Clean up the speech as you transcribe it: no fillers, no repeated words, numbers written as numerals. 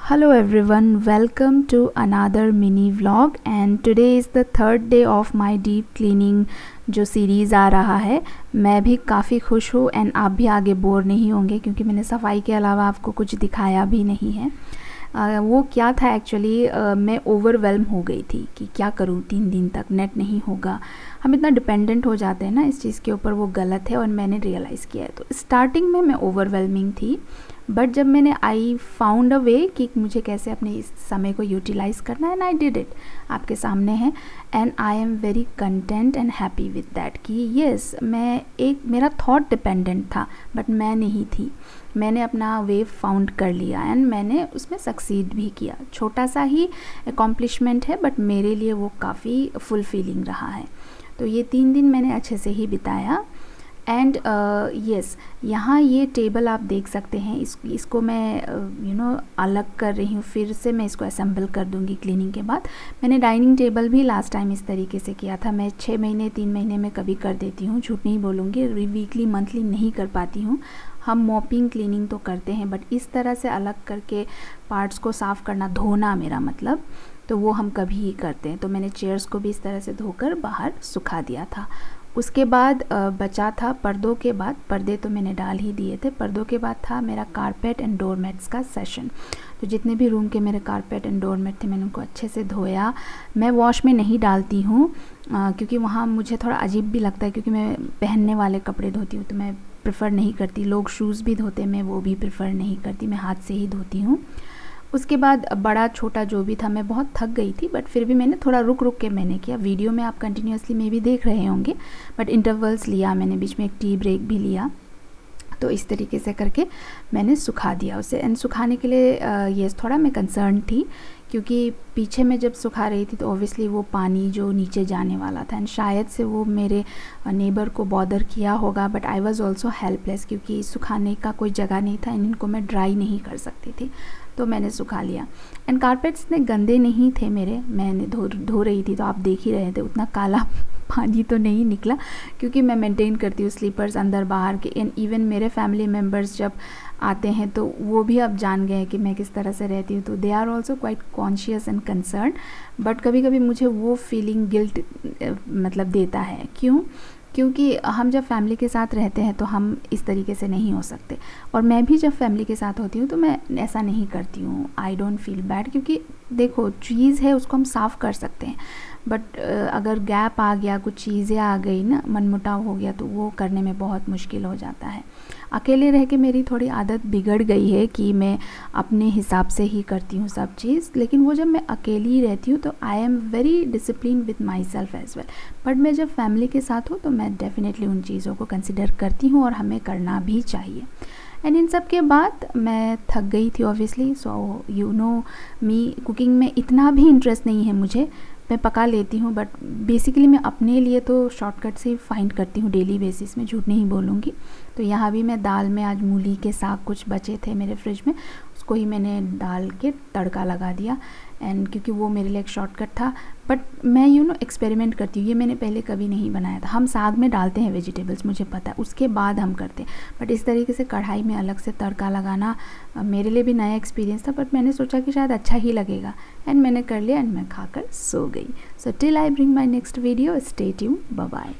Hello everyone, welcome to another mini vlog and today is the third day of my deep cleaning जो series आ रहा है। मैं भी काफ़ी खुश हूँ एंड आप भी आगे बोर नहीं होंगे क्योंकि मैंने सफाई के अलावा आपको कुछ दिखाया भी नहीं है। वो क्या था एक्चुअली, मैं ओवरवेल्म हो गई थी कि क्या करूँ, 3 दिन तक नेट नहीं होगा। हम इतना डिपेंडेंट हो जाते हैं ना इस चीज़ के ऊपर, वो गलत है और मैंने रियलाइज़ किया है। तो स्टार्टिंग में मैं ओवरवेलमिंग थी, बट जब मैंने आई फाउंड अ वे कि मुझे कैसे अपने इस समय को यूटिलाइज़ करना है एंड आई डिड इट, आपके सामने है and I am very content and happy with that कि येस, मेरा थॉट डिपेंडेंट था बट मैं नहीं थी। मैंने अपना वे फाउंड कर लिया एंड मैंने उसमें सक्सीड भी किया। छोटा सा ही अकॉम्प्लिशमेंट है बट मेरे लिए वो काफ़ी फुलफिलिंग रहा है। तो ये 3 दिन मैंने अच्छे से ही बिताया एंड येस, यहाँ ये टेबल आप देख सकते हैं, इसको मैं अलग कर रही हूँ, फिर से मैं इसको असेंबल कर दूँगी क्लीनिंग के बाद। मैंने डाइनिंग टेबल भी लास्ट टाइम इस तरीके से किया था। मैं 6 महीने 3 महीने में कभी कर देती हूँ, झूठ नहीं बोलूँगी, वीकली मंथली नहीं कर पाती हूँ। हम मॉपिंग क्लीनिंग तो करते हैं बट इस तरह से अलग करके पार्ट्स को साफ़ करना, धोना मेरा मतलब, तो वो हम कभी ही करते हैं। तो मैंने चेयर्स को भी इस तरह से धोकर बाहर सुखा दिया था। उसके बाद बचा था पर्दों के बाद, पर्दे तो मैंने डाल ही दिए थे। पर्दों के बाद था मेरा कारपेट एंड डोरमेट्स का सेशन। तो जितने भी रूम के मेरे कारपेट एंड डोरमेट थे मैंने उनको अच्छे से धोया। मैं वॉश में नहीं डालती हूँ क्योंकि वहाँ मुझे थोड़ा अजीब भी लगता है, क्योंकि मैं पहनने वाले कपड़े धोती हूँ तो मैं प्रेफर नहीं करती। लोग शूज़ भी धोते, मैं वो भी प्रेफर नहीं करती, मैं हाथ से ही धोती हूँ। उसके बाद बड़ा छोटा जो भी था, मैं बहुत थक गई थी बट फिर भी मैंने थोड़ा रुक रुक के मैंने किया। वीडियो में आप कंटिन्यूसली मे भी देख रहे होंगे बट इंटरवल्स लिया मैंने, बीच में एक टी ब्रेक भी लिया। तो इस तरीके से करके मैंने सुखा दिया उसे। एंड सुखाने के लिए ये थोड़ा मैं कंसर्न थी क्योंकि पीछे मैं जब सुखा रही थी तो ऑब्वियसली वो पानी जो नीचे जाने वाला था एंड शायद से वो मेरे नेबर को बॉदर किया होगा, but I was also helpless क्योंकि सुखाने का कोई जगह नहीं था, इनको मैं ड्राई नहीं कर सकती थी। तो मैंने सुखा लिया एंड कारपेट्स इतने गंदे नहीं थे मेरे, मैंने धो रही थी तो आप देख ही रहे थे, उतना काला पानी तो नहीं निकला क्योंकि मैं मेंटेन करती हूँ स्लीपर्स अंदर बाहर के। एंड इवन मेरे फैमिली मेम्बर्स जब आते हैं तो वो भी अब जान गए हैं कि मैं किस तरह से रहती हूँ, तो they are also quite conscious and concern. But कभी कभी मुझे वो फीलिंग गिल्ट मतलब देता है। क्योंकि हम जब फैमिली के साथ रहते हैं तो हम इस तरीके से नहीं हो सकते, और मैं भी जब फैमिली के साथ होती हूँ तो मैं ऐसा नहीं करती हूँ। आई डोंट फील बैड क्योंकि देखो, चीज़ है उसको हम साफ़ कर सकते हैं बट अगर गैप आ गया, कुछ चीज़ें आ गई ना, मनमुटाव हो गया, तो वो करने में बहुत मुश्किल हो जाता है। अकेले रह के मेरी थोड़ी आदत बिगड़ गई है कि मैं अपने हिसाब से ही करती हूँ सब चीज़, लेकिन वो जब मैं अकेली रहती हूँ तो I am very discipline with myself as well. But मैं जब फैमिली के साथ हूँ तो मैं डेफिनेटली उन चीज़ों को कंसिडर करती हूँ और हमें करना भी चाहिए। एंड इन सब के बाद मैं थक गई थी obviously, so you know me, cooking में इतना भी इंटरेस्ट नहीं है मुझे। मैं पका लेती हूँ बट बेसिकली मैं अपने लिए तो शॉर्टकट से फाइंड करती हूँ डेली बेसिस में, झूठ नहीं बोलूँगी। तो यहाँ भी मैं दाल में, आज मूली के साग कुछ बचे थे मेरे फ्रिज में, उसको ही मैंने डाल के तड़का लगा दिया। एंड क्योंकि वो मेरे लिए एक शॉर्टकट था, बट मैं एक्सपेरिमेंट करती हूँ, ये मैंने पहले कभी नहीं बनाया था। हम साग में डालते हैं वेजिटेबल्स, मुझे पता है, उसके बाद हम करते हैं, बट इस तरीके से कढ़ाई में अलग से तड़का लगाना मेरे लिए भी नया एक्सपीरियंस था। बट मैंने सोचा कि शायद अच्छा ही लगेगा एंड मैंने कर लिया एंड मैं खाकर सो गई। So till I bring my next video, stay tuned, bye bye.